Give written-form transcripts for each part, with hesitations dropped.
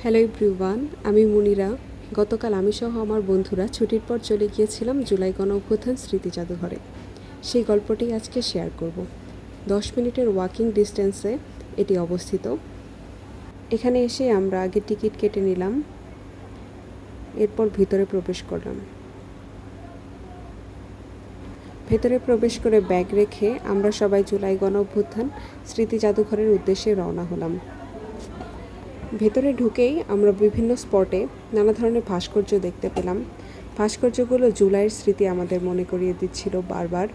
Hello everyone, আমি মুনিরা। গতকাল আমি সহ আমার বন্ধুরা ছুটির পর চলে গিয়েছিলাম জুলাই গণঅভ্যুত্থান স্মৃতি জাদুঘরে। সেই গল্পটি আজকে শেয়ার করব। 10 মিনিটের ওয়াকিং ডিস্টেন্সে এটি অবস্থিত। এখানে এসে আমরা আগে টিকিট কেটে নিলাম, এরপর ভিতরে প্রবেশ করলাম। ভেতরে প্রবেশ করে ব্যাগ রেখে আমরা সবাই জুলাই গণঅভ্যুত্থান স্মৃতি জাদুঘরের উদ্দেশ্যে রওনা হলাম। ভেতরে ঢুকেই আমরা বিভিন্ন স্পটে নানা ধরনের ভাস্কর্য দেখতে পেলাম। ভাস্কর্যগুলো জুলাইয়ের স্মৃতি আমাদের মনে করিয়ে দিচ্ছিল বারবার।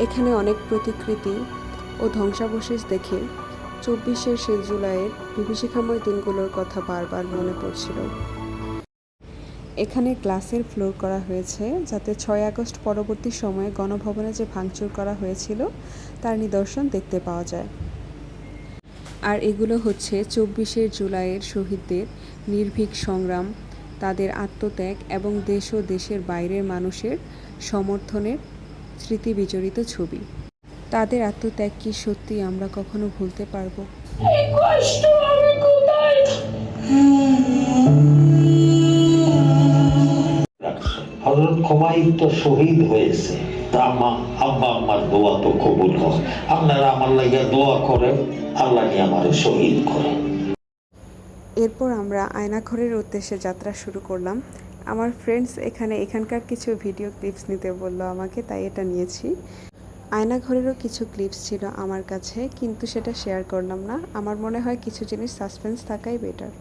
এখানে অনেক প্রতিকৃতি ও ধ্বংসাবশেষ দেখে 24শে জুলাইয়ের বিভীষিকাময় দিনগুলোর কথা বারবার মনে পড়ছিল। এখানে গ্লাসের ফ্লোর করা হয়েছে যাতে 6 আগস্ট পরবর্তী সময়ে গণভবনে যে ভাঙচুর করা হয়েছিল তার নিদর্শন দেখতে পাওয়া যায়। আর এগুলো হচ্ছে 24শে জুলাইয়ের শহীদদের নির্ভীক সংগ্রাম, তাদের আত্মত্যাগ এবং দেশ ও দেশের বাইরের মানুষের সমর্থনের স্মৃতি বিজড়িত ছবি। তাদের আত্মত্যাগ কি সত্যি আমরা কখনো ভুলতে পারবো? হযরত খুমাইন তো শহীদ হয়েছে, আম্মার দোয়া তো কবুল হয়। আপনারা আমার লাগে দোয়া করেন, আল্লাহ নিয়ে আমার শহীদ করেন। এরপর আমরা আয়নাঘরের উদ্দেশ্যে যাত্রা শুরু করলাম। আমার ফ্রেন্ডস এখানকার কিছু ভিডিও ক্লিপস নিতে বললো আমাকে, তাই এটা নিয়েছি। আয়নাঘরেরও কিছু ক্লিপস ছিল আমার কাছে, কিন্তু সেটা শেয়ার করলাম না। আমার মনে হয় কিছু জিনিস সাসপেন্স থাকাই বেটার।